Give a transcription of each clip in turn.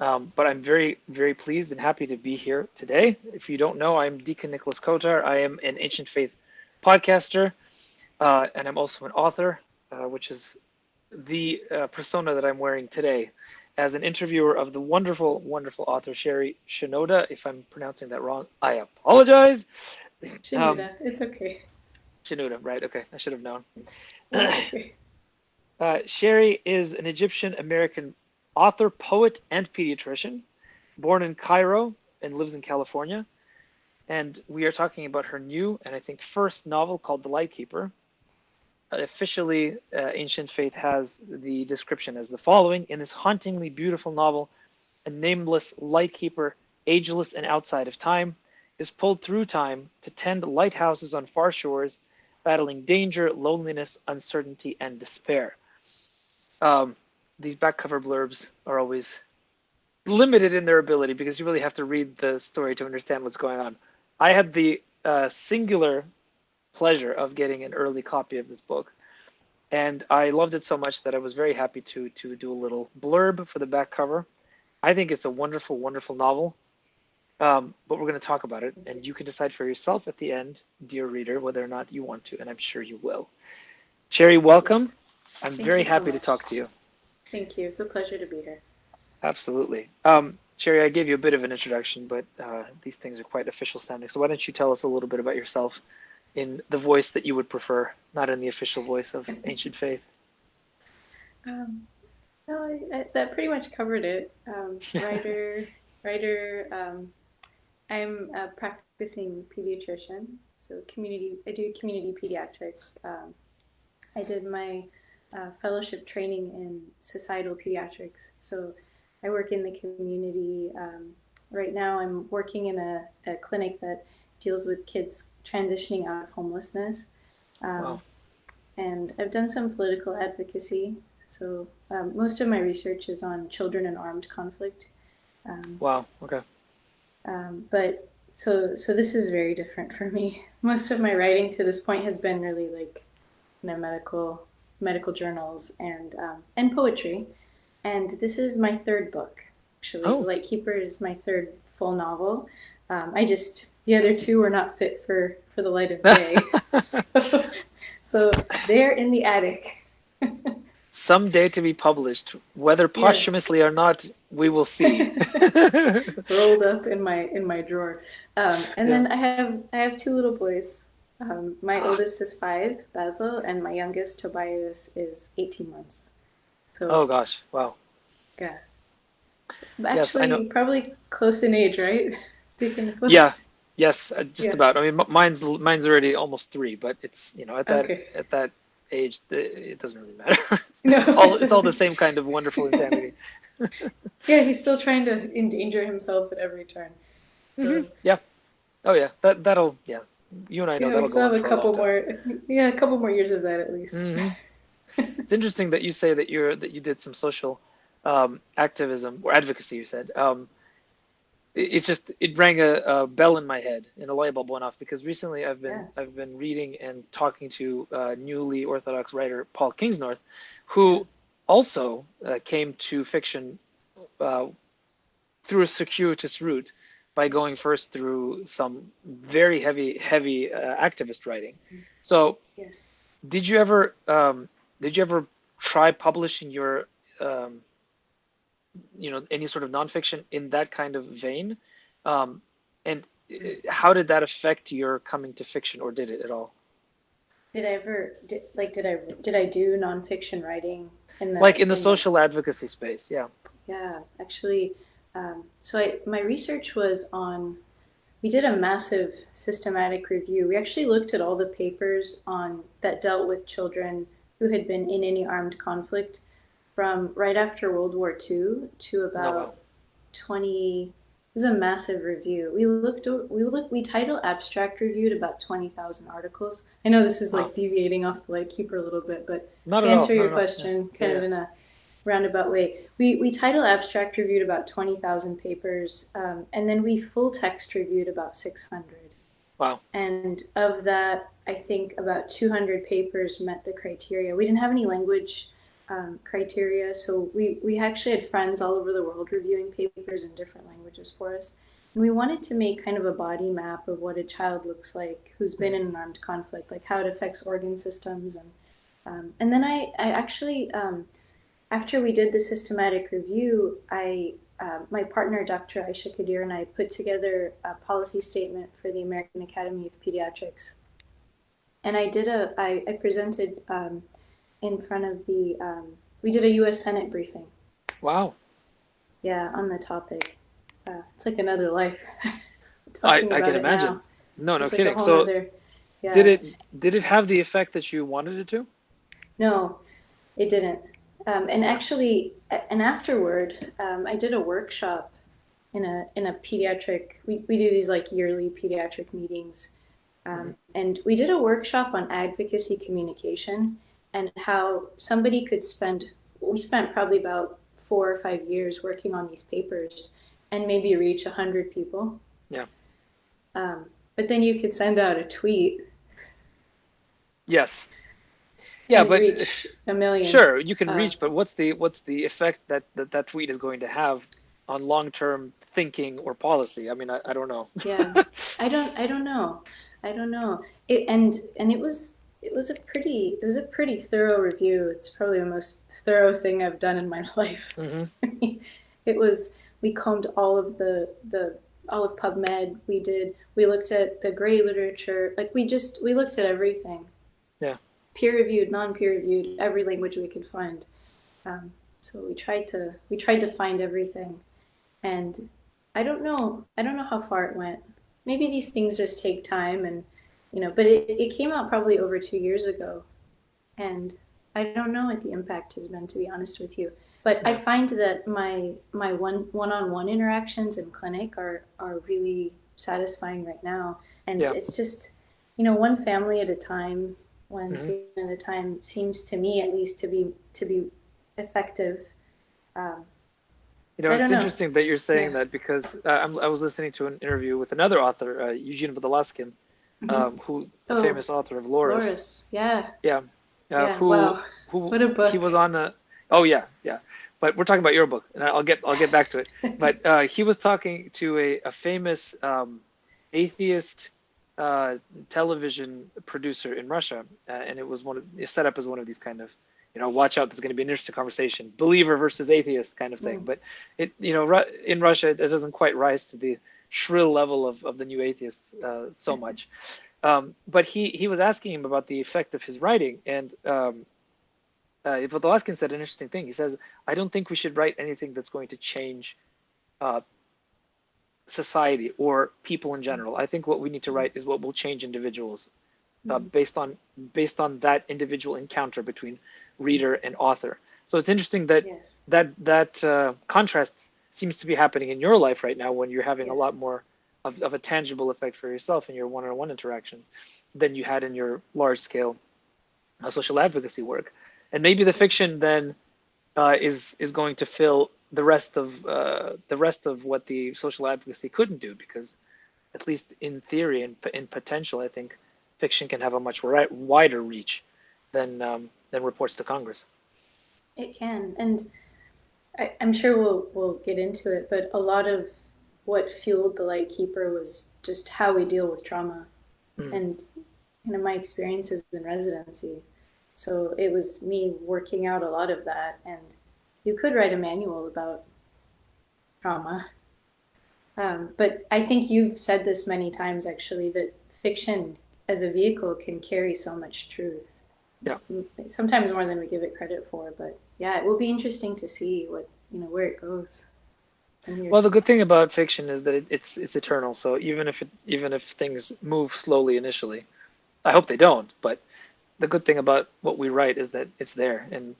But I'm very, very pleased and happy to be here today. If you don't know, I'm Deacon Nicholas Kotar. I am an ancient faith podcaster, and I'm also an author, which is the persona that I'm wearing today as an interviewer of the wonderful, wonderful author Sherry Shenoda. If I'm pronouncing that wrong, I apologize. Um, Shenoda, it's okay. Shenoda, right? Okay, I should have known. It's okay. Sherry is an Egyptian American author, poet, and pediatrician, born in Cairo and lives in California. And we are talking about her new and I think first novel called The Lightkeeper. Officially, Ancient Faith has the description as the following: in this hauntingly beautiful novel, a nameless lightkeeper, ageless and outside of time, is pulled through time to tend lighthouses on far shores, battling danger, loneliness, uncertainty, and despair. Um, these back cover blurbs are always limited in their ability because you really have to read the story to understand what's going on. I had the singular pleasure of getting an early copy of this book, and I loved it so much that I was very happy to do a little blurb for the back cover. I think it's a wonderful, wonderful novel, but we're going to talk about it, and you can decide for yourself at the end, dear reader, whether or not you want to, and I'm sure you will. Sherry, welcome. I'm Thank very you so happy to much. talk to you. Thank you. It's a pleasure to be here. Absolutely. Sherry, I gave you a bit of an introduction, but these things are quite official sounding. So why don't you tell us a little bit about yourself in the voice that you would prefer, not in the official voice of Ancient Faith? Um, no, that pretty much covered it. Writer. I'm a practicing pediatrician, so community. I do community pediatrics. I did my fellowship training in societal pediatrics, so I work in the community. Right now, I'm working in a clinic that deals with kids transitioning out of homelessness. Um, Wow. and I've done some political advocacy. So most of my research is on children in armed conflict. Um, Wow. Okay. but this is very different for me. Most of my writing to this point has been really like medical journals and poetry. And this is my third book. Actually, The Oh, Lightkeeper is my third full novel. I just the other two were not fit for the light of day, so they're in the attic. someday to be published, whether Yes. posthumously or not, we will see. Rolled up in my drawer. And Yeah. then I have two little boys. My Ah, oldest is 5, Basil, and my youngest, Tobias, is 18 months. So oh gosh. Wow. yeah, Yes, I know. actually probably close in age, right? Deacon Nicholas. Yeah. Yes, just Yeah. about. I mean, mine's already almost 3, but it's at that Okay. age, it doesn't really matter. It's, No, it's it all it's all the doesn't. same kind of wonderful insanity. Yeah, he's still trying to endanger himself at every turn. So Yeah. Oh yeah. That'll yeah. You and I know we that'll go still have on a for a long couple time. more. Yeah, a couple more years of that at least. hmm It's interesting that you say that you did some social activism or advocacy. You said it's just it rang a bell in my head and a light bulb went off because recently Yeah. I've been reading and talking to newly Orthodox writer Paul Kingsnorth, Yeah. who also came to fiction uh, through a circuitous route by going Yes. first through some very heavy activist writing. So Yes. did you ever did you ever try publishing your um, any sort of nonfiction in that kind of vein? Um, and how did that affect your coming to fiction, or did it at all? Did I ever did I do nonfiction writing in Like the in the in the social advocacy space, yeah. yeah, actually, my research was on. We did a massive systematic review. We actually looked at all the papers on that dealt with children who had been in any armed conflict from right after World War II to Oh wow. about 20. It was a massive review. We title abstract reviewed about 20,000 articles. I know this is Wow. like deviating off the Lightkeeper a little bit, but Not to at all. answer Not your at all. Yeah. question, Yeah. kind of Yeah. in a roundabout way, we title abstract reviewed about 20,000 papers, and then we full text reviewed about 600. Wow. And of that, I think about 200 papers met the criteria. We didn't have any language criteria. So we actually had friends all over the world reviewing papers in different languages for us. And we wanted to make kind of a body map of what a child looks like who's been in an armed conflict, like how it affects organ systems. And then I actually, after we did the systematic review, my partner, Dr. Aisha Kadir, and I put together a policy statement for the American Academy of Pediatrics. And I presented in front of we did a U.S. Senate briefing. Wow. Yeah, on the topic. It's like another life. I Talking I about can it imagine. now. No, no It's like a kidding. whole So other, did yeah. it have the effect that you wanted it to? No, it didn't. And Yeah. actually, and afterward, I did a workshop in a pediatric. We do these like yearly pediatric meetings, Hmm. and we did a workshop on advocacy communication and how somebody could spend. We spent probably about 4 or 5 years working on these papers, and maybe reach 100 people. Yeah. But then you could send out a tweet Yes. Yeah, and but reach a million. sure, you can Uh, reach, but what's the effect that tweet is going to have on long-term thinking or policy? I mean, I don't know. Yeah, I don't know. I don't know. And it was a pretty thorough review. It's probably the most thorough thing I've done in my life. Hmm. I mean, it was we combed all of the all of PubMed. We looked at the gray literature. Like we looked at everything. Yeah. Peer reviewed, non-peer reviewed, every language we could find. So we tried to find everything. And I don't know how far it went. Maybe these things just take time and but it came out probably over 2 years ago. And I don't know what the impact has been, to be honest with you. But I Yeah. find that my one on one interactions in clinic are really satisfying right now. And Yeah. it's just, one family at a time, one Hmm. patient at a time seems to me at least to be effective. Um, I It's don't know. interesting that you're saying Yeah. that because I was listening to an interview with another author, Eugene Vodolaskin, Hmm. who a Oh, famous author of Loris. Loris. Yeah. Yeah. Yeah. Who Wow. who What a he book. was on a. Oh yeah, yeah. But we're talking about your book, and I'll get back to it. But he was talking to a famous atheist television producer in Russia, and it was set up as one of these kind of, watch out, there's going to be an interesting conversation, believer versus atheist kind of thing. Mm. But in Russia, it doesn't quite rise to the shrill level of the new atheists so much. But he was asking him about the effect of his writing, and Vodolaskin said an interesting thing. He says, "I don't think we should write anything that's going to change uh, society or people in general. I think what we need to write is what will change individuals Mm. based on that individual encounter between reader and author." So it's interesting that Yes. contrast seems to be happening in your life right now when you're having a Yes. lot more of a tangible effect for yourself in your one-on-one interactions than you had in your large-scale social advocacy work. And maybe the fiction then is going to fill the rest of what the social advocacy couldn't do, because at least in theory and in potential, I think fiction can have a much wider reach than reports to Congress. It can. And I'm sure we'll get into it, but a lot of what fueled the Lightkeeper was just how we deal with trauma Mm. and my experiences in residency. So it was me working out a lot of that, and you could write a manual about trauma. But I think you've said this many times actually that fiction as a vehicle can carry so much truth, Yeah. sometimes more than we give it credit for. But yeah, it will be interesting to see where it goes from here. Well, the good thing about fiction is that it's eternal. So even if things move slowly initially, I hope they don't. But the good thing about what we write is that it's there, and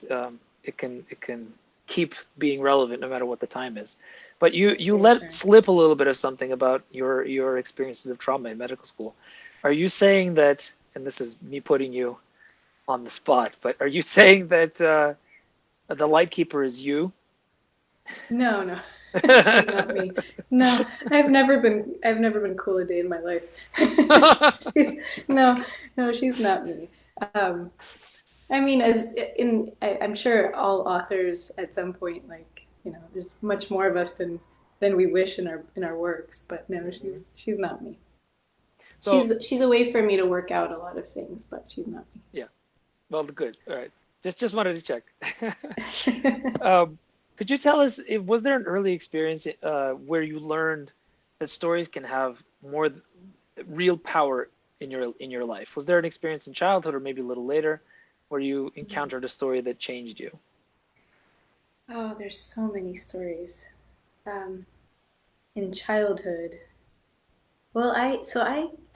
it can keep being relevant no matter what the time is. But you That's you let reassuring. slip a little bit of something about your experiences of trauma in medical school. Are you saying that, and this is me putting you on the spot, but are you saying that the Lightkeeper is you? No, no, she's not me. No, I've never been cool a day in my life. she's, no, no, she's not me. Um, I mean, I'm sure all authors at some point, like, there's much more of us than we wish in our works. But no, Mhm. she's not me. So She's a way for me to work out a lot of things, but she's not yeah, well, good. All right, just wanted to check. me. Um, could you tell us, was there an early experience where you learned that stories can have more real power in your life? Was there an experience in childhood or maybe a little later where you encountered a story that changed you? Oh, there's so many stories. Um, in childhood, well, I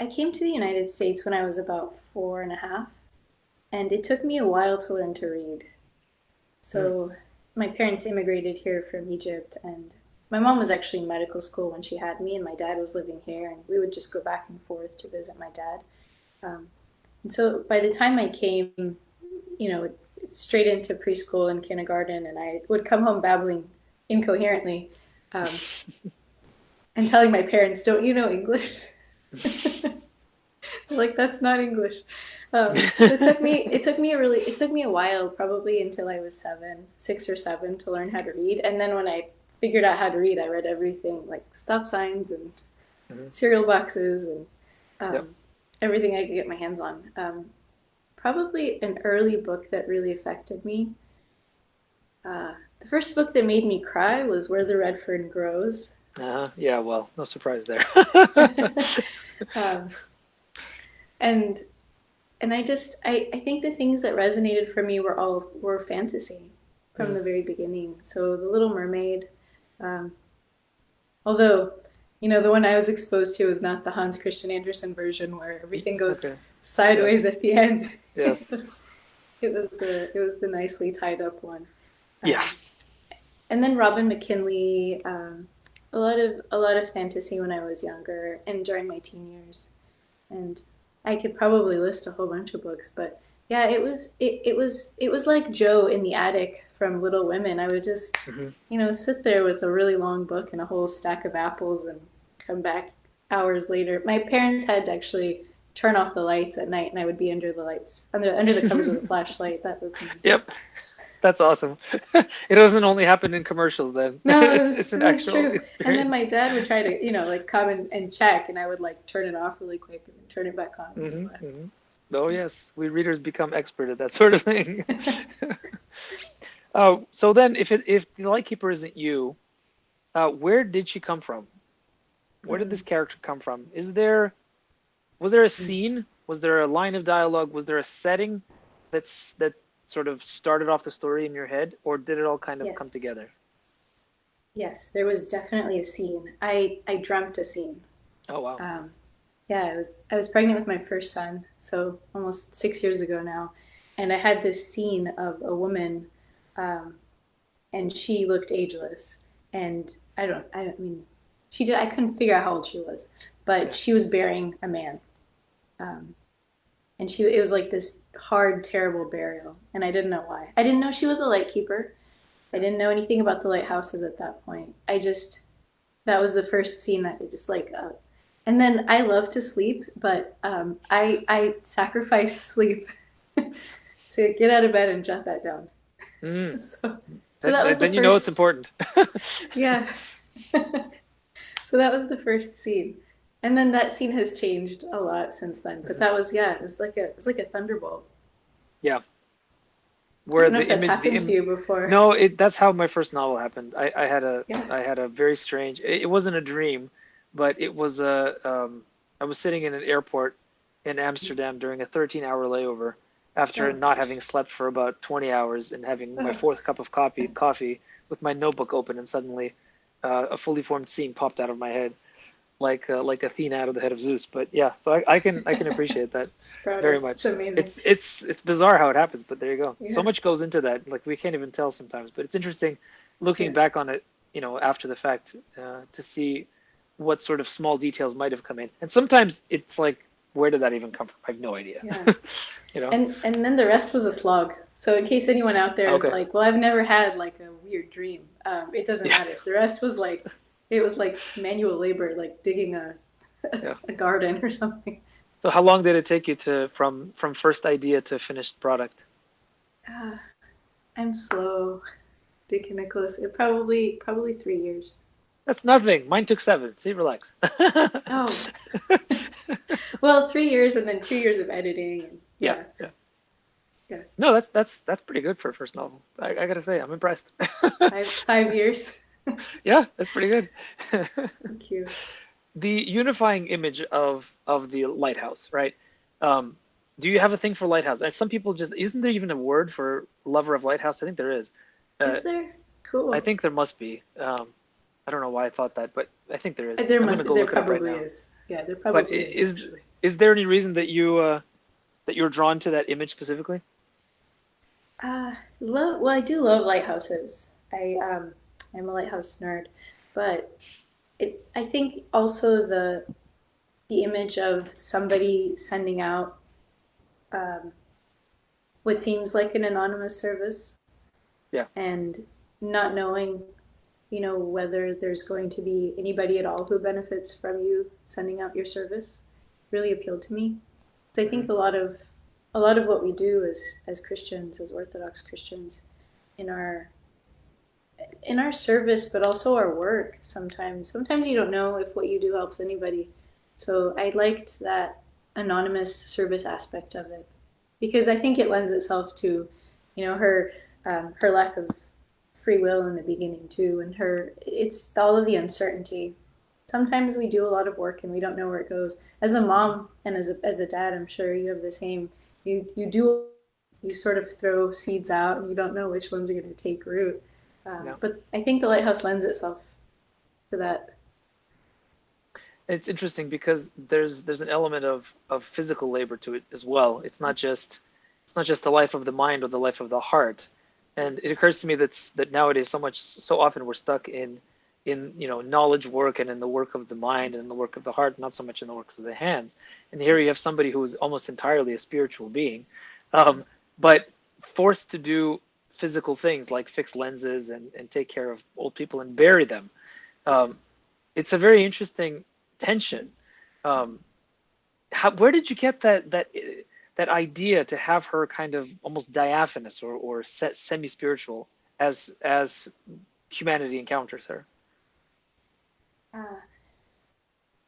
came to the United States when I was about 4.5, and it took me a while to learn to read. Mm, So my parents immigrated here from Egypt, and my mom was actually in medical school when she had me, and my dad was living here, and we would just go back and forth to visit my dad. Um, and so by the time I came, you know, straight into preschool and kindergarten, and I would come home babbling incoherently, um, and telling my parents, "Don't you know English?" Like, that's not English. So it took me a while, probably until I was 6 or 7, to learn how to read. And then when I figured out how to read, I read everything, like stop signs and mhm, cereal boxes and yep. everything I could get my hands on. Probably an early book that really affected me. The first book that made me cry was Where the Red Fern Grows. Yeah, well, no surprise there. um, and I think the things that resonated for me were fantasy from Mm, the very beginning. So The Little Mermaid, um, although the one I was exposed to was not the Hans Christian Andersen version where everything goes okay. sideways Yes. at the end. it Yes. was it was the nicely tied up one. Yeah. Um, and then Robin McKinley, a lot of fantasy when I was younger and during my teen years. And I could probably list a whole bunch of books, but yeah, it was like Joe in the attic from Little Women. I would just, Hmm. sit there with a really long book and a whole stack of apples and come back hours later. My parents had to actually turn off the lights at night, and I would be under the lights, under the covers with a flashlight. That was me. Yep. That's awesome. It doesn't only happen in commercials then. No, It's it an was actual true. And then my experience. dad would try to, like come and check, and I would like turn it off really quick and then turn it back on when he Hmm. left. Hmm. Oh yes, we readers become expert at that sort of thing. So then, if the Lightkeeper isn't you, where did she come from? Where did this Mm. character come from? Was there a scene? Was there a line of dialogue? Was there a setting that sort of started off the story in your head, or did it all kind of come Yes. together? Yes, there was definitely a scene. I dreamt a scene. Oh wow. Um, yeah, I was pregnant with my first son, so almost 6 years ago now, and I had this scene of a woman, um, and she looked ageless, and I mean, she did. I couldn't figure out how old she was, but Yeah. she was bearing a man, um, and it was like this hard, terrible burial, and I didn't know why. I didn't know she was a light keeper. I Yeah. didn't know anything about the lighthouses at that point. That was the first scene that I just like. And then I love to sleep, but I sacrificed sleep to get out of bed and jot that down. Mm. So that was the Then you know it's first. important. Yeah. So that was the first scene, and then that scene has changed a lot since then. But Mhm. that was, yeah, it was like a thunderbolt. Yeah. I Where don't know if that's happened to you before. no, that's how my first novel happened. Yeah. I had a very strange, it wasn't a dream, but it was I was sitting in an airport in Amsterdam during a 13-hour layover after Oh. not having slept for about 20 hours and having my Oh. fourth cup of coffee with my notebook open, and suddenly a fully formed scene popped out of my head like Athena out of the head of Zeus. But yeah, so I can appreciate that very Sprouted. It's much. amazing. It's bizarre how it happens, but there you go. So Yeah. much goes into that. Like we can't even tell sometimes, but it's interesting looking Yeah. back on it, after the fact, to see what sort of small details might have come in. And sometimes it's like, where did that even come from? I have no idea. Yeah. You know? And then the rest was a slog. So in case anyone out there is Okay. like, well, I've never had like a weird dream, it doesn't Yeah. matter. The rest was like, it was like manual labor, like digging a Yeah. a garden or something. So how long did it take you to from first idea to finished product? Uh, I'm slow, Dick and Nicholas. It probably 3 years. That's nothing. Mine took 7. See, relax. Oh, well, 3 years and then 2 years of editing. And Yeah, yeah, yeah. yeah, No, that's pretty good for a first novel. I gotta say, I'm impressed. 5 years. Yeah, that's pretty good. Thank you. The unifying image of the lighthouse, right? Um, do you have a thing for lighthouse? Some people just, isn't there even a word for lover of lighthouse? I think there is. Uh, Is there? I Cool. think there must be. I don't know why I thought that, but I think there is. There I'm gonna must. go There look it up right probably now. is. Yeah, there But probably is actually. is there any reason that you're drawn to that image specifically? Well, I do love lighthouses. I'm a lighthouse nerd, but I think also the image of somebody sending out um, what seems like an anonymous service Yeah. and not knowing, whether there's going to be anybody at all who benefits from you sending out your service really appealed to me. So I Hmm. think a lot of what we do as Christians, as Orthodox Christians, in our service, but also our work. Sometimes you don't know if what you do helps anybody. So I liked that anonymous service aspect of it because I think it lends itself to, her lack of free will in the beginning too, and it's all of the uncertainty. Sometimes we do a lot of work and we don't know where it goes. As a mom and as a dad, I'm sure you have the same. You sort of throw seeds out and you don't know which ones are going to take root. Yeah. But I think the lighthouse lends itself to that. It's interesting because there's an element of physical labor to it as well. It's not just the life of the mind or the life of the heart. And it occurs to me that nowadays so often we're stuck in knowledge work and in the work of the mind and in the work of the heart, not so much in the works of the hands. And here you have Yes. somebody who is almost entirely a spiritual being, um, but forced to do physical things like fix lenses and take care of old people and bury them. Um, Yes. it's a very interesting tension. Um, where did you get that idea to have her kind of almost diaphanous or semi-spiritual as humanity encounters her? Uh,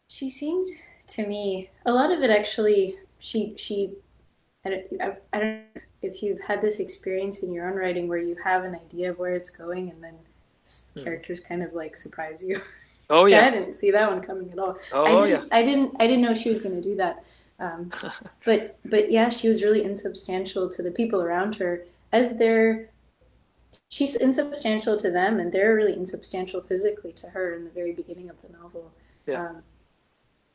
she seemed to me a lot of it actually. She I don't know if you've had this experience in your own writing where you have an idea of where it's going and then Mhm. characters kind of like surprise you. Oh Yeah, yeah, I didn't see that one coming at all. I oh yeah. didn't. I didn't. I didn't know she was going to do that. Um, but yeah, she was really insubstantial to the people around her, as they're she's insubstantial to them, and they're really insubstantial physically to her in the very beginning of the novel, Yeah, um,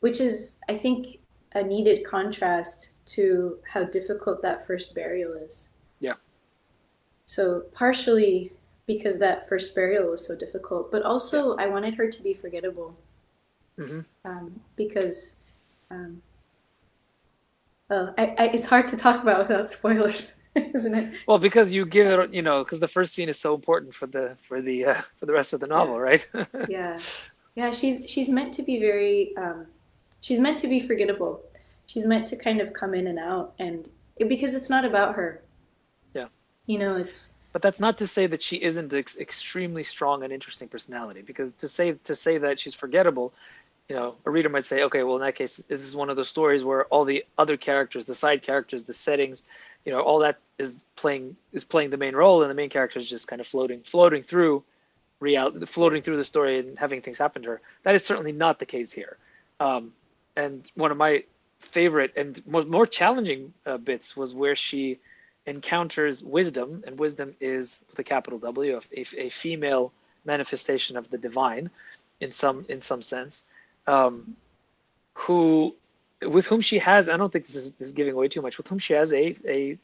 which is, I think, a needed contrast to how difficult that first burial is. yeah, So partially because that first burial was so difficult, but yeah. also I wanted her to be forgettable, Hmm. because um, well, it's hard to talk about without spoilers, isn't it? Well, because you give it, because the first scene is so important for the rest of the Yeah, novel, right? yeah, yeah. She's meant to be very. She's meant to be forgettable. She's meant to kind of come in and out, and because it's not about her. Yeah. It's But that's not to say that she isn't an extremely strong and interesting personality. Because to say that she's forgettable, a reader might say, okay, well, in that case, this is one of those stories where all the other characters, the side characters, the settings, all that is playing the main role, and the main character is just kind of floating through floating through the story and having things happen to her. That is certainly not the case here. Um, and one of my favorite and more challenging bits was where she encounters wisdom, and wisdom is with a capital W, a female manifestation of the divine, in some sense, um, who with whom she has, I don't think this is giving away too much, with whom she has a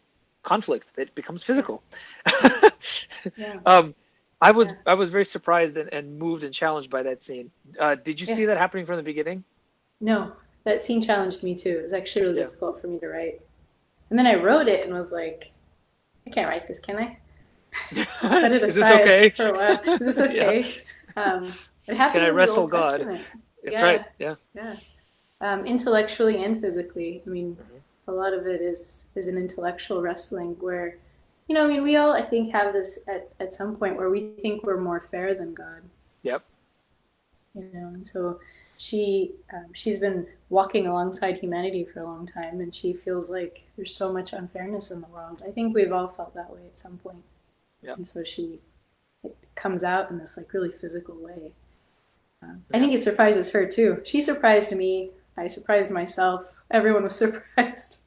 conflict that becomes physical. yes, yeah, um, I was yeah, I was very surprised and moved and challenged by that scene. Did you yeah. see that happening from the beginning? No, that scene challenged me too. It was actually really Yeah. difficult for me to write, and then I wrote it and was like, I can't write this, can I? Set it Is this aside okay? for a while. Is this Yeah. okay? It Can I happens in the wrestle Old God? Testament. It's right. Yeah, Yeah. yeah. Intellectually and physically. I mean, Hmm. a lot of it is an intellectual wrestling where I mean, we all, I think, have this at some point where we think we're more fair than God, Yep. and so she's been walking alongside humanity for a long time, and she feels like there's so much unfairness in the world. I think we've all felt that way at some point, Yep. and so it comes out in this like really physical way. I Yeah. think it surprises her too. She surprised me. I surprised myself. Everyone was surprised.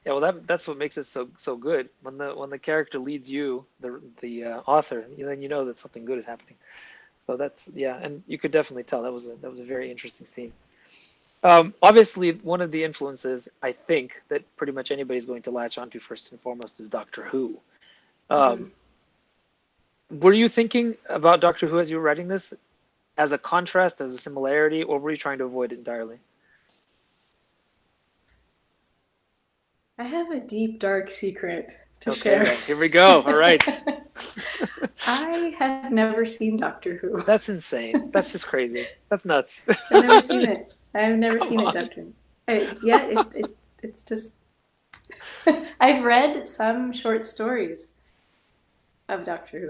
Yeah, well, that's what makes it so good. When the character leads you, the author, then you know that something good is happening. So that's yeah, and you could definitely tell that was a very interesting scene. Obviously, one of the influences I think that pretty much anybody's going to latch onto first and foremost is Doctor Who. Mm-hmm. Um, were you thinking about Doctor Who as you were writing this as a contrast, as a similarity, or were you trying to avoid it entirely? I have a deep, dark secret to Okay, share. then here we go. All right. I have never seen Doctor Who. That's insane. That's just crazy. That's nuts. I've never seen it. I've never Come seen it, on. Doctor. Yeah, it's just. I've read some short stories of Doctor Who,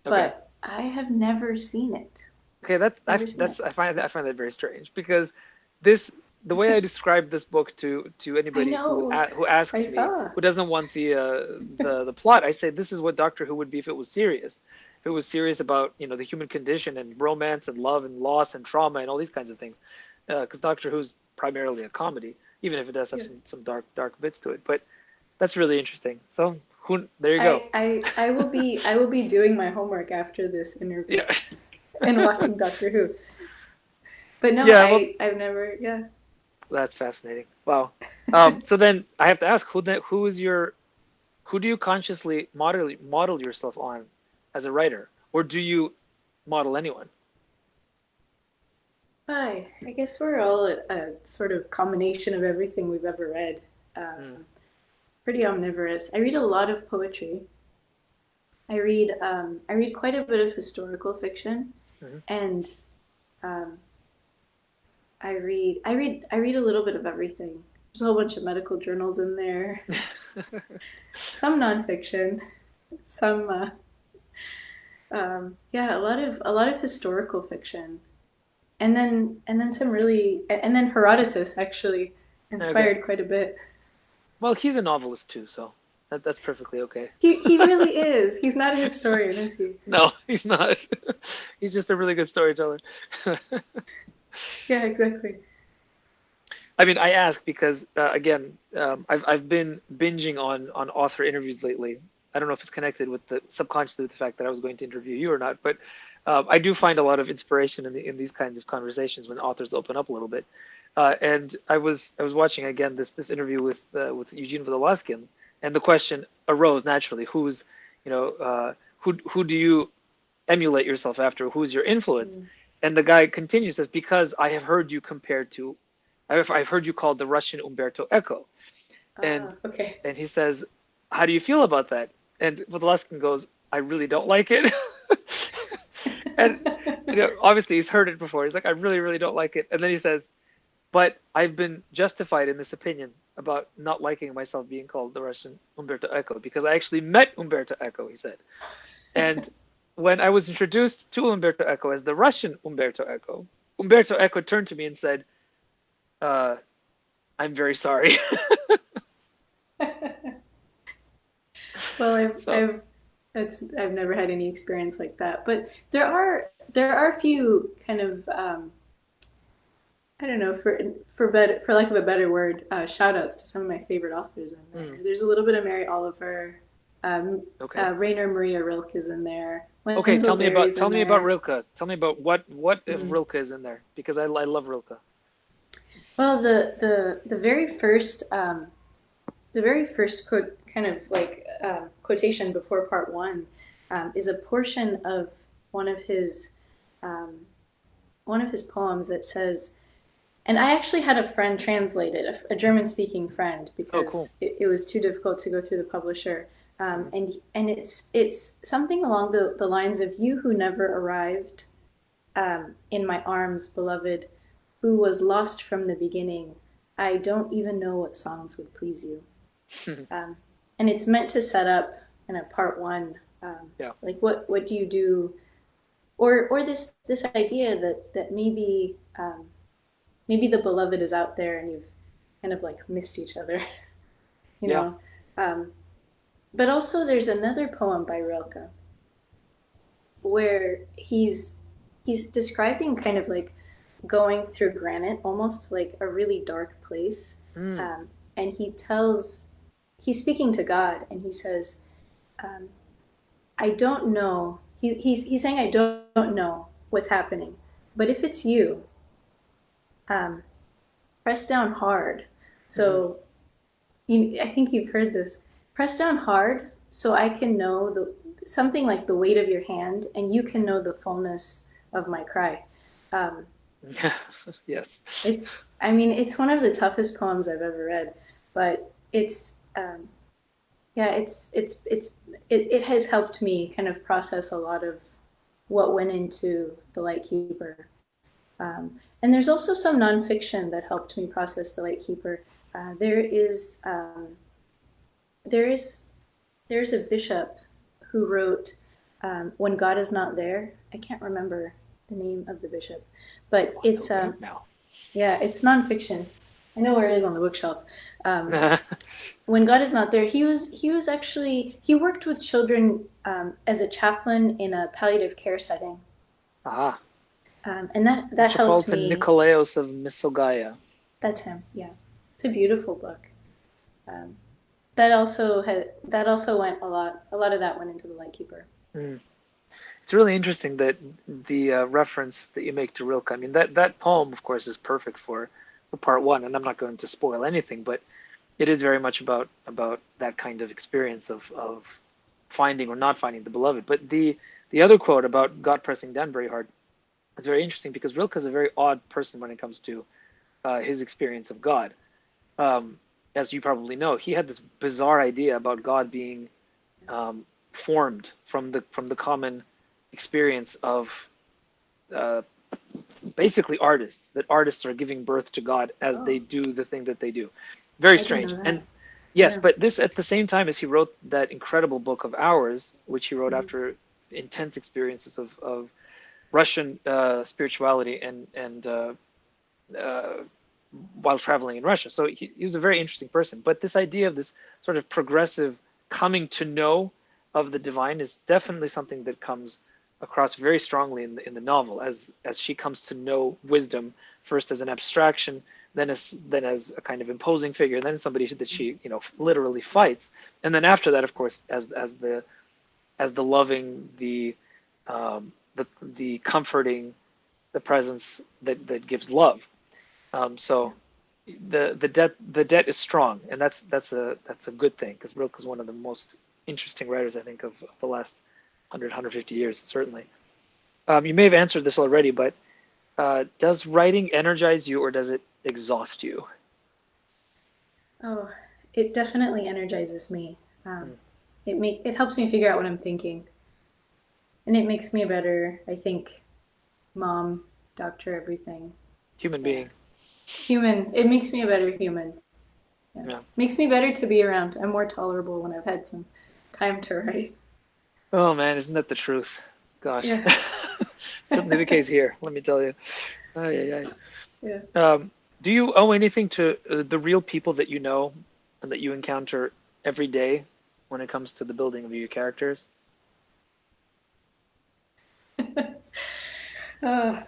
Okay. but I have never seen it. Okay, Never seen it. I find that very strange because this the way I describe this book to I anybody know. who I asks me saw. who doesn't want the plot, I say this is what Doctor Who would be if it was serious. If it was serious about the human condition and romance and love and loss and trauma and all these kinds of things, because Doctor Who's primarily a comedy, even if it does have Yeah. some dark bits to it. But that's really interesting. So who there you go. I will be doing my homework after this interview Yeah. and watching Doctor Who. But no, Yeah, well, I've never, yeah. that's fascinating. Wow. So then I have to ask, who do you consciously model yourself on as a writer, or do you model anyone? I guess we're all a sort of combination of everything we've ever read. Mm, Pretty omnivorous. I read a lot of poetry. I read quite a bit of historical fiction, mhm. and um, I read a little bit of everything. There's a whole bunch of medical journals in there, some nonfiction, some yeah, a lot of historical fiction, and then some really, and then Herodotus actually Okay. inspired quite a bit. Well, he's a novelist too, so that's perfectly okay. He really is. He's not a historian, is he? No, he's not. He's just a really good storyteller. Yeah, exactly. I mean, I ask because again, I've been binging on author interviews lately. I don't know if it's connected with the subconsciously with the fact that I was going to interview you or not, but I do find a lot of inspiration in these kinds of conversations when authors open up a little bit. And I was watching again this interview with Eugene Vodolazkin, and the question arose naturally: who do you emulate yourself after? Who's your influence? Mm. And the guy continues, says, because I have heard you compared to I've heard you called the Russian Umberto Eco. And Okay. and he says, how do you feel about that? And Vodolazkin goes, I really don't like it. And obviously he's heard it before. He's like, I really, really don't like it. And then he says, but I've been justified in this opinion about not liking myself being called the Russian Umberto Eco because I actually met Umberto Eco, he said. And when I was introduced to Umberto Eco as the Russian Umberto Eco turned to me and said, uh, I'm very sorry. Well, So, I've never had any experience like that, but there are a few kind of I don't know, for lack of a better word, shout outs to some of my favorite authors in there. mm, There's a little bit of Mary Oliver, okay. Rainer Maria Rilke is in there, Okay, Wendell Berry's tell in me about there. Rilke. Tell me about what if Mm. Rilke is in there because I love Rilke. Well, the very first quote, kind of like quotation before part one, is a portion of one of his um, one of his poems that says, and I actually had a friend translate it, a German speaking friend, Oh, cool. because it was too difficult to go through the publisher. Mhm. And it's something along the lines of you who never arrived in my arms, beloved, who was lost from the beginning. I don't even know what songs would please you. Um, and it's meant to set up in a part one, Yeah. like what do you do, or this idea that maybe the beloved is out there and you've kind of like missed each other, you Yeah. know. Um, but also, there's another poem by Rilke where he's describing kind of like going through granite, almost like a really dark place. Mm. And he's speaking to God, and he says, um, I don't know. He's saying, I don't know what's happening, but if it's you, um, press down hard. Hmm. So I think you've heard this. Press down hard so I can know something like the weight of your hand, and you can know the fullness of my cry. Um, Yes. I mean, it's one of the toughest poems I've ever read, but yeah, it has helped me kind of process a lot of what went into The Lightkeeper. Um, and there's also some nonfiction that helped me process The Lightkeeper. There is there's a bishop who wrote "When God Is Not There." I can't remember the name of the bishop, but Oh, it's no, now. yeah, it's nonfiction. I know where it is on the bookshelf. Um, when God is not there, he was actually he worked with children as a chaplain in a palliative care setting, Aha. and that helped Metropolitan me. Nikolaos of Misogaya. That's him. Yeah, it's a beautiful book. Um, that also went a lot of that went into the Lightkeeper. Mm. It's really interesting that the reference that you make to Rilke. I mean, that poem, of course, is perfect for part one, and I'm not going to spoil anything, but it is very much about that kind of experience of finding or not finding the beloved. But the other quote about God pressing down very hard is very interesting because Rilke is a very odd person when it comes to his experience of God. Um, as you probably know, he had this bizarre idea about God being um, formed from the common experience of uh, basically artists. That artists are giving birth to God as Oh, they do the thing that they do. Very I didn't strange. know that. And yes, Yeah. but this at the same time as he wrote that incredible book of Hours, which he wrote Mhm. after intense experiences of Russian spirituality and uh, while traveling in Russia. So he was a very interesting person. But this idea of this sort of progressive coming to know of the divine is definitely something that comes across very strongly in the novel as she comes to know wisdom first as an abstraction, then as a kind of imposing figure, and then somebody that she literally fights, and then after that, of course, as the loving, the comforting, the presence that gives love. So the debt is strong, and that's a good thing because Rilke is one of the most interesting writers I think of the last 150 years certainly. You may have answered this already, but does writing energize you or does it exhaust you? Oh, it definitely energizes me. Um, Mm. it helps me figure out what I'm thinking, and it makes me a better, I think, mom, doctor, everything. Human Yeah, being. human. It makes me a better human. Yeah, Yeah. makes me better to be around. I'm more tolerable when I've had some time to write. Oh man, isn't that the truth? Gosh. Yeah, Certainly the case here, let me tell you. Ay, ay, yeah. ay. Do you owe anything to the real people that you know and that you encounter every day when it comes to the building of your characters? uh,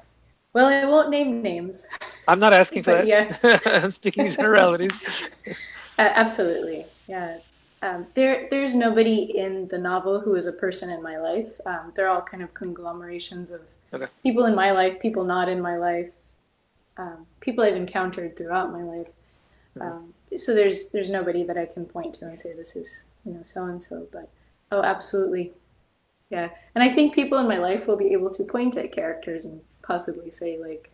well, I won't name names, I'm not asking but for yes, that. I'm speaking in generalities. absolutely. Yeah. There's nobody in the novel who is a person in my life. They're all kind of conglomerations of Okay. people in my life, people not in my life, people I've encountered throughout my life. Mhm. Um, so there's nobody that I can point to and say this is so and so. But oh, absolutely, yeah. And I think people in my life will be able to point at characters and possibly say like,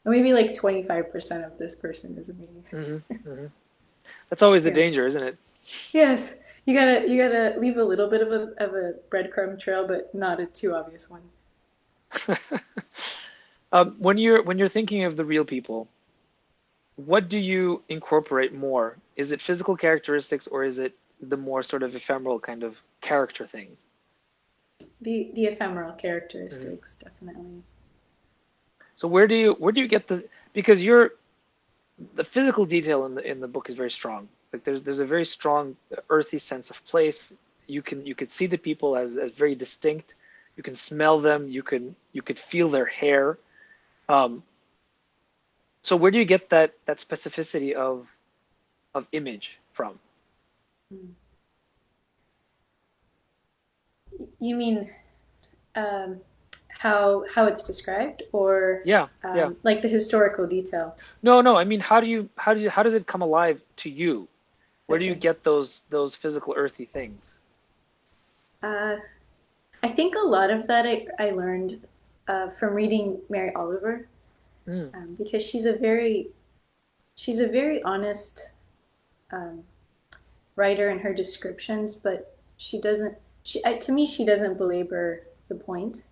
or maybe like 25% of this person is me. Hmm. Hmm. That's always the Yeah. danger, isn't it? Yes. You gotta leave a little bit of a breadcrumb trail, but not a too obvious one. When you're thinking of the real people, what do you incorporate more? Is it physical characteristics or is it the more sort of ephemeral kind of character things? The ephemeral Mhm. characteristics, definitely. So where do you get the, because the physical detail in the book is very strong. Like there's a very strong earthy sense of place. You could see the people as very distinct. You can smell them. You could feel their hair. Um, so where do you get that specificity of image from? Mm. You mean um, how it's described, or Yeah, yeah. like the historical detail? No, no. I mean, how does it come alive to you? Where do you Okay. get those physical earthy things? Uh, I think a lot of that I learned from reading Mary Oliver, Mm, because she's a very honest um, writer in her descriptions, but she doesn't. To me, she doesn't belabor the point.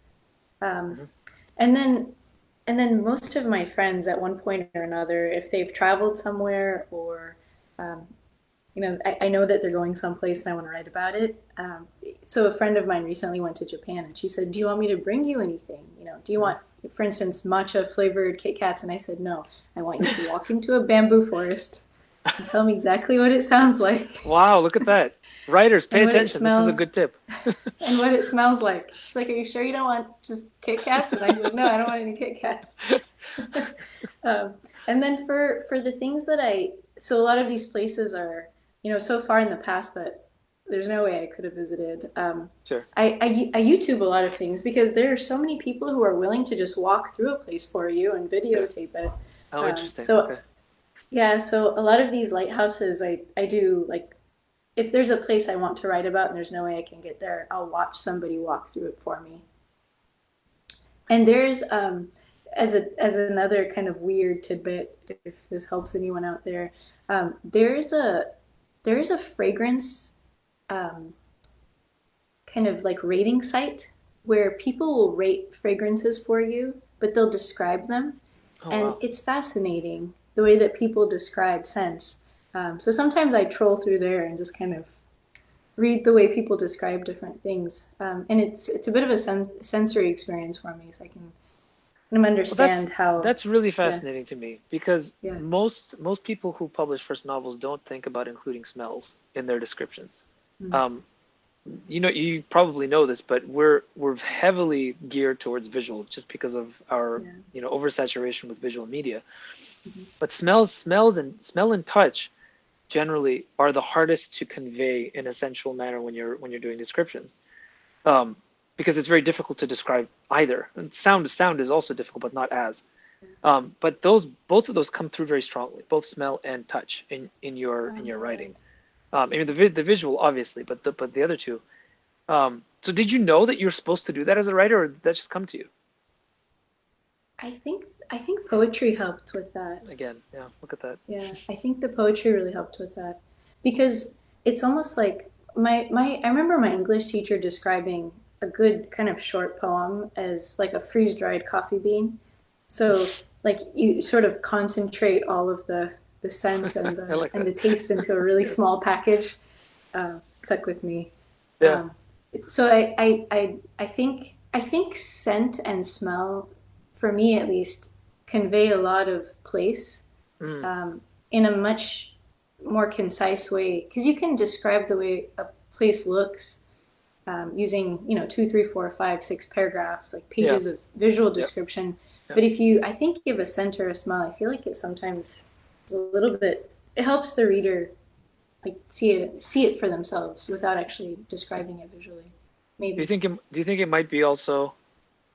Um, mhm. and then and then most of my friends at one point or another, if they've traveled somewhere, or um, I know that they're going someplace and I want to write about it. So a friend of mine recently went to Japan, and she said, "Do you want me to bring you anything? Do you want, for instance, matcha flavored Kit Kats?" And I said, "No, I want you to walk into a bamboo forest and tell me exactly what it sounds like Wow, look at that. Writers, pay and what it attention. This is a smells good tip. and what it smells like." She's like, "Are you sure you don't want just Kit Kats?" And I said, "No, I don't want any Kit Kats." um, and then for the things that so a lot of these places are, so far in the past that there's no way I could have visited. Sure. I YouTube a lot of things because there are so many people who are willing to just walk through a place for you and Yeah. videotape it. Oh, interesting. So Okay. yeah, so a lot of these lighthouses, I do, like, if there's a place I want to write about and there's no way I can get there, I'll watch somebody walk through it for me. And there's as another kind of weird tidbit, if this helps anyone out there, there's a fragrance um, kind of like rating site where people will rate fragrances for you, but they'll describe them, Oh, and wow. it's fascinating the way that people describe scents. So sometimes I troll through there and just kind of read the way people describe different things, and it's a bit of a sensory experience for me, so I can kind of Well, that's understand how. that's really Yeah, fascinating to me because yeah. most people who publish first novels don't think about including smells in their descriptions. Mm. Um, you probably know this, but we're heavily geared towards visual just because of our, Yeah. oversaturation with visual media. Mhm. But smell and touch generally are the hardest to convey in a sensual manner when you're doing descriptions. Um, because it's very difficult to describe either. And sound is also difficult, but not as. But both of those come through very strongly, both smell and touch in your Okay. writing. I mean the visual obviously, but the other two. So did you know that you're supposed to do that as a writer, or did that just come to you? I think poetry helped with that. Again, yeah, look at that. Yeah, I think the poetry really helped with that, because it's almost like my I remember my English teacher describing a good kind of short poem as like a freeze-dried coffee bean. So like you sort of concentrate all of the scent and I the like and that. the taste into a really Yes. small package. Stuck with me. Yeah. Um, so I think scent and smell, for me at least, convey a lot of place, Mm, um, in a much more concise way, because you can describe the way a place looks, using, two, three, four, five, six paragraphs, like yeah. pages of visual Yeah. description. Yeah. But if you, I think, give a scent or a smell, I feel like it sometimes is a little bit. It helps the reader like see it for themselves without actually describing it visually. Maybe. Do you think it might be also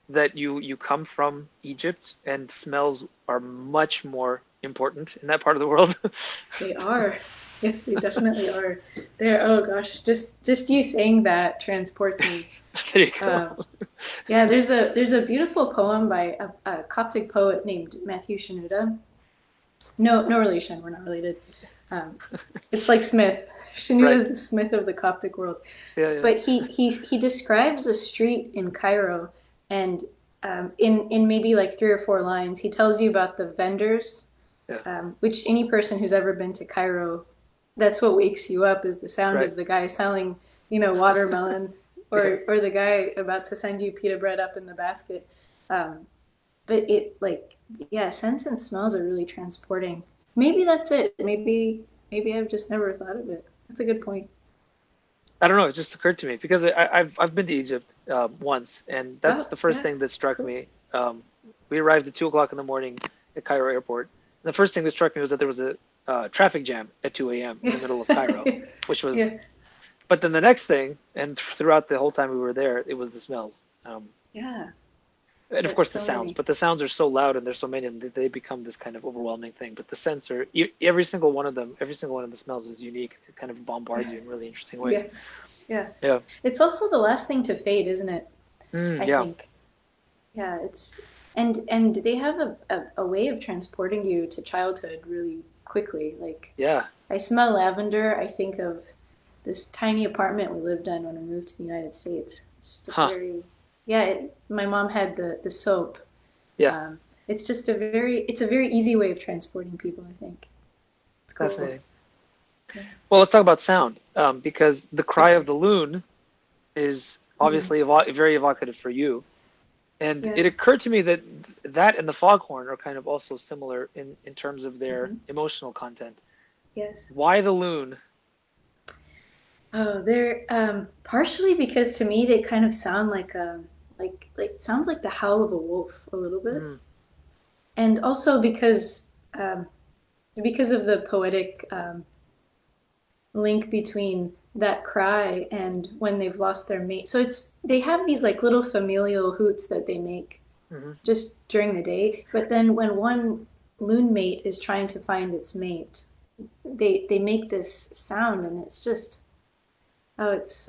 that you come from Egypt and smells are much more important in that part of the world? They are. Yes, they definitely are. They're, oh gosh, just you saying that transports me. There you go. Uh, yeah, there's a beautiful poem by a Coptic poet named Matthew Shenoda. No relation. We're not related. Um, it's like Smith. Shenoda Right. is the Smith of the Coptic world. Yeah, yeah. But he describes a street in Cairo, and in maybe like three or four lines, he tells you about the vendors, Yeah. which any person who's ever been to Cairo that's what wakes you up is the sound Right. of the guy selling, watermelon, Yeah. or the guy about to send you pita bread up in the basket. Um, but it like yeah, scents and smells are really transporting. Maybe that's it. Maybe I've just never thought of it. That's a good point. I don't know. It just occurred to me because I've been to Egypt once, and that's Oh the first yeah, thing that struck cool. me. We arrived at 2 o'clock in the morning at Cairo airport. And the first thing that struck me was that there was a traffic jam at 2 a.m. in the middle of Cairo, Yes. which was. Yeah, But then the next thing, and throughout the whole time we were there, it was the smells. yeah. And of There's course the so sounds, many. but the sounds are so loud and there's so many, and they become this kind of overwhelming thing. But the scents are every single one of them, every single one of the smells is unique. It kind of bombards you in really interesting ways. Yes. Yeah. Yeah. It's also the last thing to fade, isn't it? I Yeah. think. Yeah, it's and they have a way of transporting you to childhood really quickly. Like Yeah. I smell lavender, I think of this tiny apartment we lived in when I moved to the United States. Just a Huh. very yeah, my mom had the soap. Yeah. Um, it's a very easy way of transporting people, I think. It's cool. Fascinating. Yeah. Well, let's talk about sound, because the cry of Okay. the loon is Mm. obviously very evocative for you. And Yeah. it occurred to me that that and the foghorn are kind of also similar in terms of their Hmm. emotional content. Yes. Why the loon? Oh, they're partially because to me they kind of sound like sounds like the howl of a wolf a little bit, Mm, and also um, because of the poetic link between that cry and when they've lost their mate. So it's they have these like little familial hoots that they make hmm just during the day, but then when one loon mate is trying to find its mate, they make this sound, and it's just oh, it's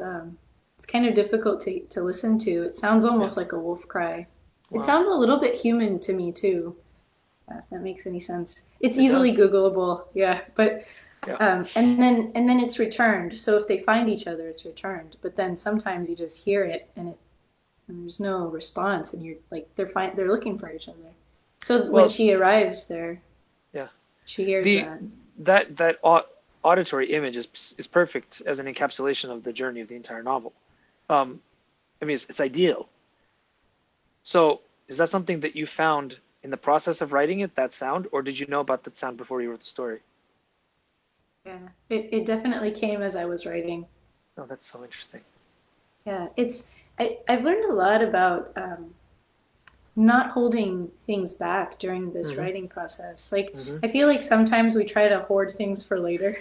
kind of difficult to listen to. It sounds yeah. almost like a wolf cry. It Wow. sounds a little bit human to me too, if that makes any sense. It's It easily does. Googleable, yeah. But Yeah. and then it's returned. So if they find each other, it's returned. But then sometimes you just hear it, and there's no response, and you're like they're looking for each other. So when Well, she arrives there, yeah. she hears The that. auditory image is perfect as an encapsulation of the journey of the entire novel. Um, I mean, it's ideal. So, is that something that you found in the process of writing it, that sound, or did you know about that sound before you wrote the story? Yeah, it definitely came as I was writing. Oh, that's so interesting. Yeah, I've learned a lot about not holding things back during this Hmm writing process. Like hmm I feel like sometimes we try to hoard things for later,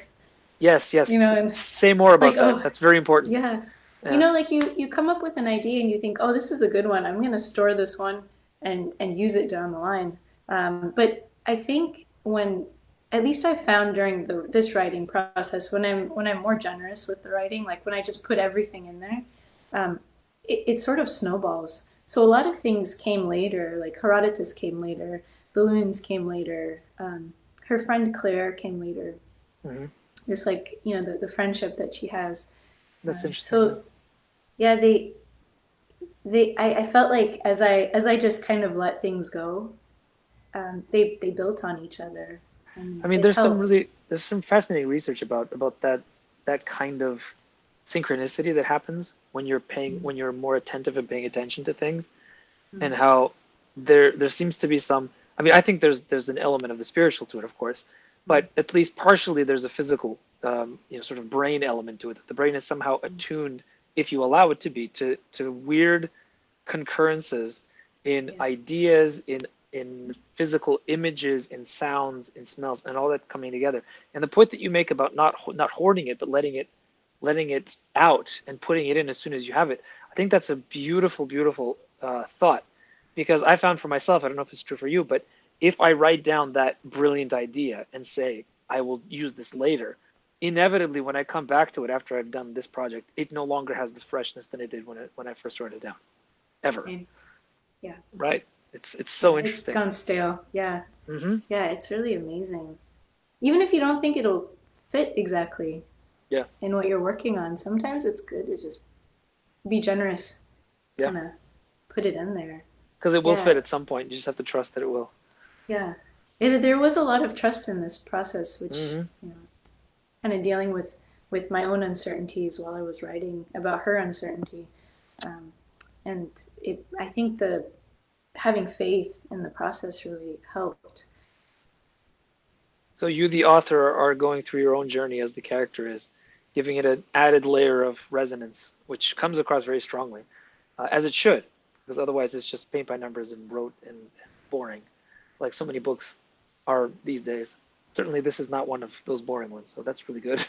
Yes, yes. and Say more like about that. oh That's very important. yeah, Yeah. like you come up with an idea and you think oh this is a good one. I'm gonna store this one and use it down the line. But I think when at least I've found during this writing process when I'm more generous with the writing, like when I just put everything in there, it sort of snowballs. So a lot of things came later, like Herodotus came later, balloons came later, her friend Claire came later. hmm Just like the friendship that she has. That's interesting. Yeah. So yeah, I felt like as I just kind of let things go, they built on each other, and I mean, it helped. there's some fascinating research about that kind of synchronicity that happens when you're more attentive and paying attention to things, and Mm-hmm. how there seems to be some. I mean, I think there's an element of the spiritual to it, of course, but at least partially there's a physical, sort of brain element to it. That the brain is somehow attuned, if you allow it to be, to weird concurrences in Yes. ideas, in physical images, in sounds, in smells, and all that coming together. And the point that you make about not hoarding it, but letting it out and putting it in as soon as you have it, I think that's a beautiful, beautiful thought. Because I found for myself, I don't know if it's true for you, but if I write down that brilliant idea and say I will use this later, inevitably when I come back to it after I've done this project, it no longer has the freshness that it did when I first wrote it down, ever. Same. Yeah. Right? It's so Yeah. It's interesting. gone stale. Yeah. Hmm Yeah. It's really amazing. Even if you don't think it'll fit exactly Yeah, in what you're working on, sometimes it's good to just be generous, yeah. kind of put it in there. Because it will Yeah. fit at some point. You just have to trust that it will. Yeah. There was a lot of trust in this process, which, Hmm you know, kind of dealing with my own uncertainties while I was writing about her uncertainty. Um, and I think the having faith in the process really helped. So you, the author, are going through your own journey as the character is, giving it an added layer of resonance, which comes across very strongly, as it should, because otherwise it's just paint by numbers and rote and boring, like so many books are these days. Certainly, this is not one of those boring ones, so that's really good.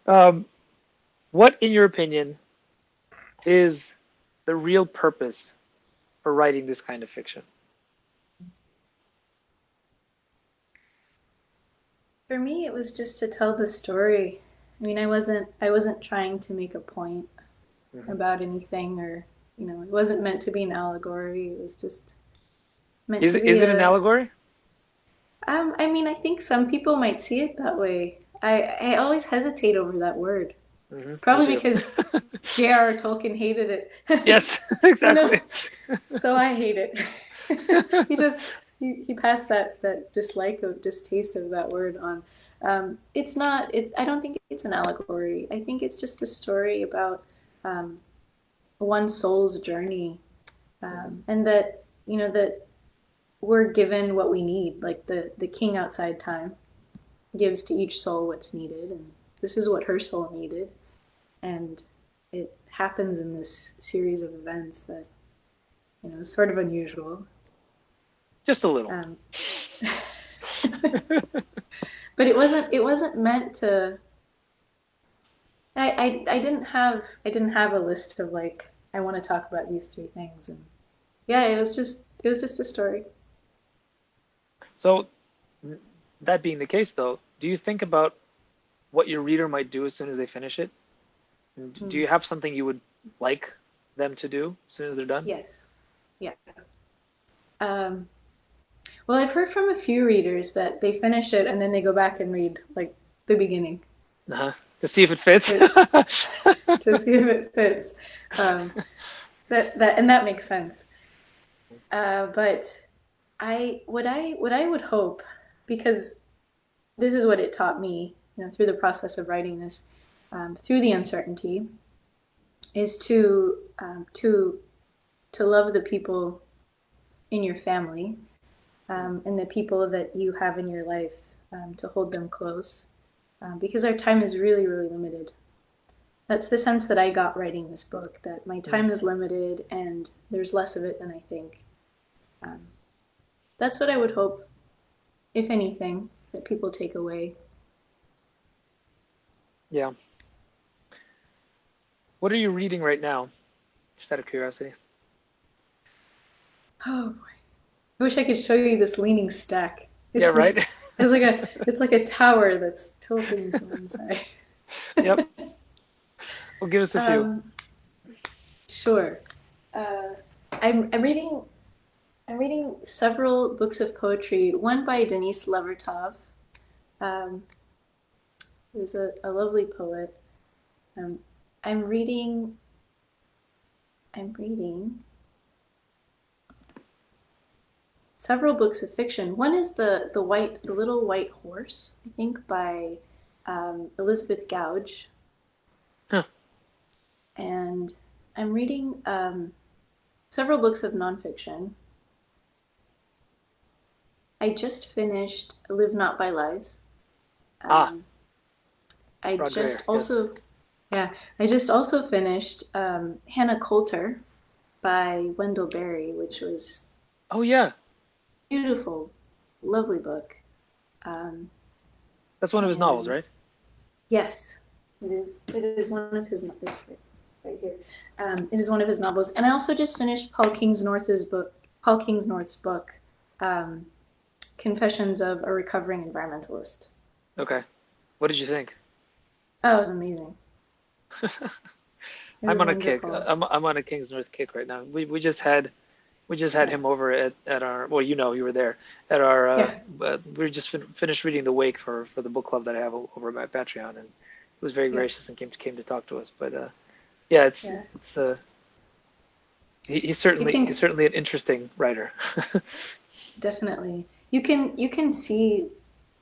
um, what, in your opinion, is the real purpose for writing this kind of fiction? For me, it was just to tell the story. I mean, I wasn't trying to make a point Mm-hmm. about anything, or it wasn't meant to be an allegory. It was just meant Is to it, be is it an a. allegory? I mean, I think some people might see it that way. I always hesitate over that word, Mm-hmm. Me probably too. because J.R.R. Tolkien hated it, Yes, you know. exactly. So I hate it. he just he passed that dislike of distaste of that word on. It's not. I don't think it's an allegory. I think it's just a story about um, one soul's journey, and that that we're given what we need. Like the king outside time gives to each soul what's needed, and this is what her soul needed, and it happens in this series of events that is sort of unusual. Just a little. Um, but it wasn't meant to. I didn't have a list of like I want to talk about these three things, and yeah, it was just a story. So, that being the case, though, do you think about what your reader might do as soon as they finish it? And do Hmm. you have something you would like them to do as soon as they're done? Yes, yeah. Um, well, I've heard from a few readers that they finish it and then they go back and read like the beginning, Uh-huh. To see if it fits? which to see if it fits. Um, that makes sense. But what I would hope, because this is what it taught me, through the process of writing this, through the uncertainty, is to love the people in your family, and the people that you have in your life, to hold them close, because our time is really, really limited. That's the sense that I got writing this book, that my Mm. time is limited and there's less of it than I think. Um, that's what I would hope, if anything, that people take away. Yeah. What are you reading right now? Just out of curiosity. Oh boy, I wish I could show you this leaning stack. Yeah, It's right? just it's like a tower that's tilting to one side. Yep. Well, give us a few. um, sure. Uh, I'm reading several books of poetry. One by Denise Levertov, um, who's a lovely poet. Um, I'm reading. I'm reading several books of fiction. One is the Little White Horse, I think, by Elizabeth Gouge, Huh. and I'm reading several books of nonfiction. I just finished Live Not by Lies. Ah, Um, I Rod Dreher, just yes. also Yeah, I just also finished Hannah Coulter by Wendell Berry, which was Oh, yeah. a beautiful, lovely book. Um, That's one of his novels, and right? yes, it is. It is one of his. It's right here. It is one of his novels, and I also just finished Paul Kingsnorth's book, um, Confessions of a Recovering Environmentalist. Okay. What did you think? Oh, it was amazing. It I'm was on a kick. wonderful. I'm on a King's North kick right now. We just had Yeah, him over at our, well, you were there at our yeah, we just finished reading The Wake for the book club that I have over at my Patreon, and he was very yeah, gracious and came to talk to us. But yeah, it's yeah. it's he's You certainly can he's certainly an interesting writer. definitely. You can see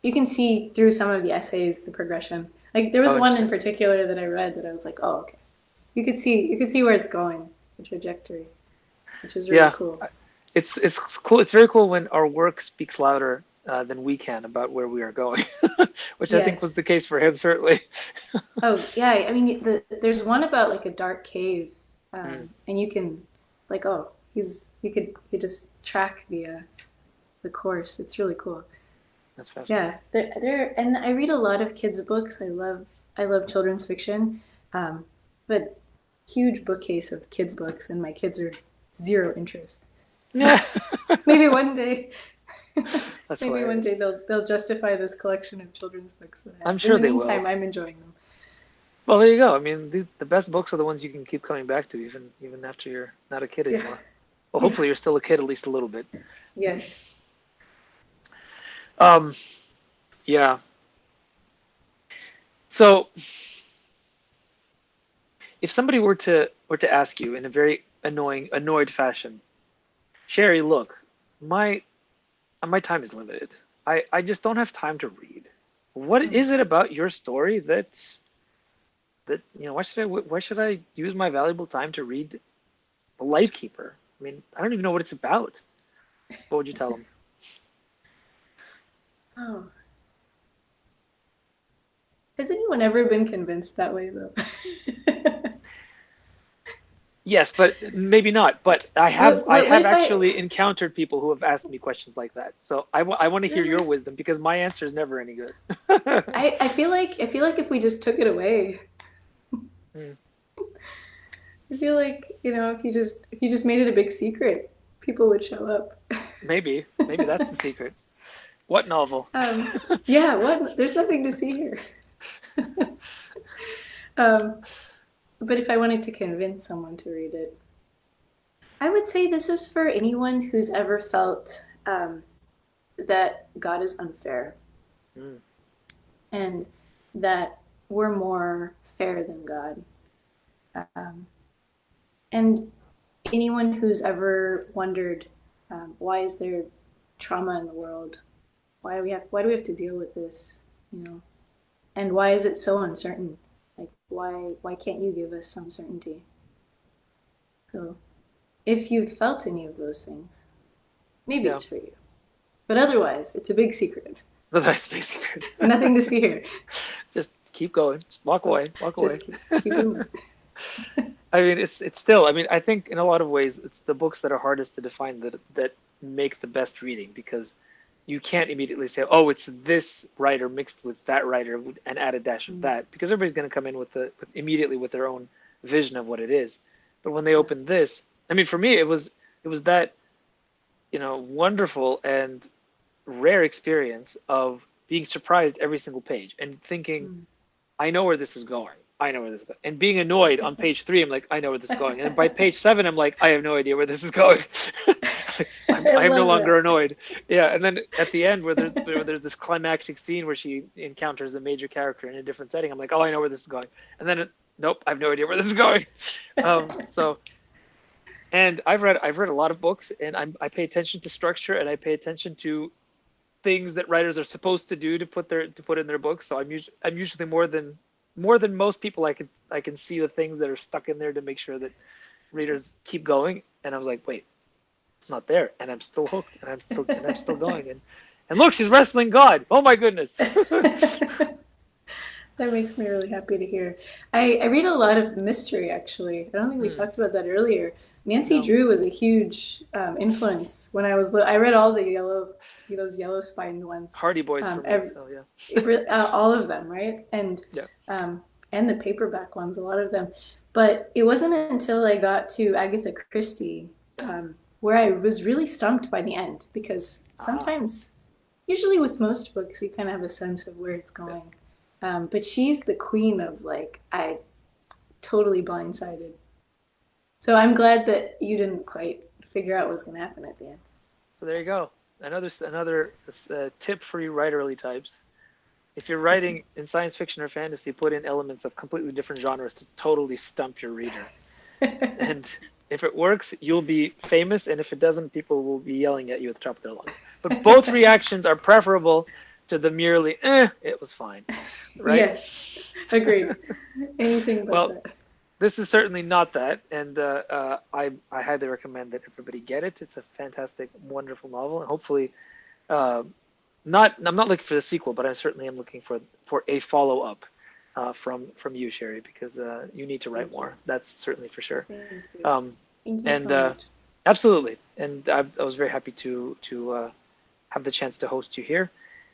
you can see through some of the essays the progression. Like there was Oh, one in interesting. particular that I read that I was like, oh, okay. You could see where it's going, the trajectory, which is really Yeah, cool. it's cool. It's very cool when our work speaks louder than we can about where we are going, which I think was Yes. the case for him, certainly. Oh, yeah. I mean, there's one about like a dark cave, Mm, and you can, like, oh, you could just track the course. It's really cool. that's fascinating. Yeah, and I read a lot of kids' books. I love children's fiction, um, but huge bookcase of kids' books, and my kids are zero interest. Yeah, Maybe one day, that's maybe one hilarious. day they'll justify this collection of children's books that I have. I'm In sure the they will. meantime, I'm enjoying them. Well, there you go. I mean, the best books are the ones you can keep coming back to, even after you're not a kid Yeah, anymore. Well, yeah, hopefully you're still a kid at least a little bit. yes. Um, yeah. So if somebody were to ask you in a very annoyed fashion, Sherry, look, my my time is limited. I just don't have time to read. What Mm. is it about your story that why should I use my valuable time to read The Lightkeeper? I mean, I don't even know what it's about. What would you tell them? Oh, has anyone ever been convinced that way though? Yes, but maybe not. But I have I What have if I actually encountered people who have asked me questions like that. So I want to hear your really? wisdom because my answer is never any good. I feel like if we just took it away, Hmm, I feel like, if you just made it a big secret, people would show up. maybe that's the secret. What novel? Um, yeah, what? There's nothing to see here. Um, but if I wanted to convince someone to read it, I would say this is for anyone who's ever felt that God is unfair Hmm, and that we're more fair than God. Um, and anyone who's ever wondered why is there trauma in the world? Why do we have to deal with this? You know, and why is it so uncertain? Like why can't you give us some certainty? So if you've felt any of those things, maybe yeah, it's for you. But otherwise, it's a big secret. the nice big secret. Nothing to see here. Just keep going. Just walk away. Walk Just away. keep moving. I mean, it's still. I mean, I think in a lot of ways, it's the books that are hardest to define that make the best reading because you can't immediately say, oh, it's this writer mixed with that writer and add a dash of Mm, that because everybody's going to come in immediately with their own vision of what it is. But when they yeah. open this, I mean, for me, it was that wonderful and rare experience of being surprised every single page and thinking, Mm. I know where this is going. I know where this is going. And being annoyed on page 3, I'm like, I know where this is going. And by page 7, I'm like, I have no idea where this is going. I I am no love longer that. annoyed. Yeah. And then at the end, where there's this climactic scene where she encounters a major character in a different setting, I'm like, oh, I know where this is going. And then, nope, I have no idea where this is going. So, and I've read a lot of books, and I pay attention to structure, and I pay attention to things that writers are supposed to do to put in their books. So I'm usually more than most people. I can see the things that are stuck in there to make sure that readers keep going. And I was like, wait, it's not there, and I'm still hooked, and I'm still going. And look, she's wrestling God. Oh my goodness. That makes me really happy to hear. I read a lot of mystery, actually. I don't think we Hmm, talked about that earlier. Nancy no, Drew was a huge influence when I was little. I read all those yellow spine ones, Hardy Boys for um, me. every, So yeah, all of them, right? yeah. Um, and the paperback ones, a lot of them. But it wasn't until I got to Agatha Christie where I was really stumped by the end because Ah, sometimes, usually with most books, you kind of have a sense of where it's going. But she's the queen of like, I totally blindsided. So I'm glad that you didn't quite figure out what was going to happen at the end. so there you go. Another tip for you writerly types. If you're writing in science fiction or fantasy, put in elements of completely different genres to totally stump your reader. And if it works, you'll be famous, and if it doesn't, people will be yelling at you at the top of their lungs. But both reactions are preferable to the merely, it was fine, right? Yes, agreed. Anything but Well, that. this is certainly not that, and I highly recommend that everybody get it. It's a fantastic, wonderful novel, and hopefully, uh, I'm not looking for the sequel, but I certainly am looking for a follow up from you, Sherry, because you need to write Thank you. more. That's certainly for sure. Thank you. Um, Thank you and so much. absolutely, and I was very happy to have the chance to host you here.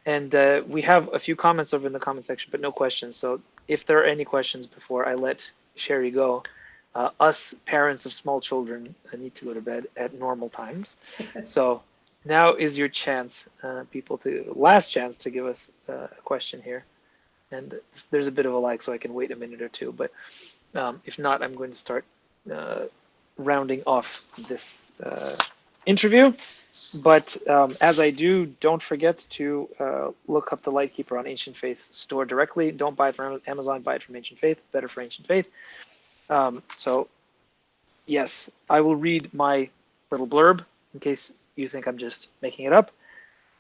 And we have a few comments over in the comment section, but no questions. So if there are any questions before I let Sherry go, us parents of small children need to go to bed at normal times. Yes. So now is your chance, last chance to give us a question here. And there's a bit of a lag, so I can wait a minute or two. But if not, I'm going to start uh, rounding off this interview. But as I do, don't forget to look up the Lightkeeper on Ancient Faith's store directly. Don't buy it from Amazon, buy it from Ancient Faith. Better for Ancient Faith. So, yes, I will read my little blurb in case you think I'm just making it up.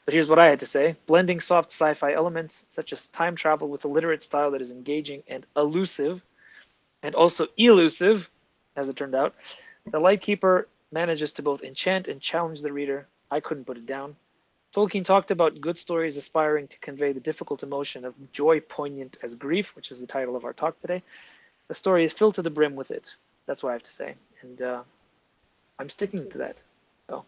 But here's what I had to say. Blending soft sci-fi elements, such as time travel with a literate style that is engaging and elusive, and also elusive, as it turned out, the Lightkeeper manages to both enchant and challenge the reader. I couldn't put it down. Tolkien talked about good stories aspiring to convey the difficult emotion of joy poignant as grief, which is the title of our talk today. The story is filled to the brim with it. That's what I have to say. And I'm Thank sticking you. to that. So,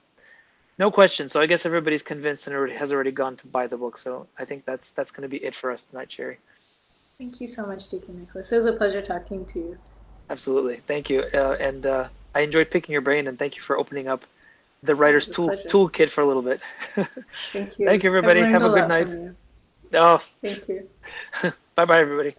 no questions. So I guess everybody's convinced and has already gone to buy the book. So I think that's going to be it for us tonight, Sherry. Thank you so much, Deacon Nicholas. It was a pleasure talking to you. Absolutely. Thank you. And I enjoyed picking your brain, and thank you for opening up the It writer's was a pleasure. toolkit for a little bit. Thank Thank you. you, I've everybody. learned Have a a good lot night. from you. Oh, Thank you. bye bye, everybody.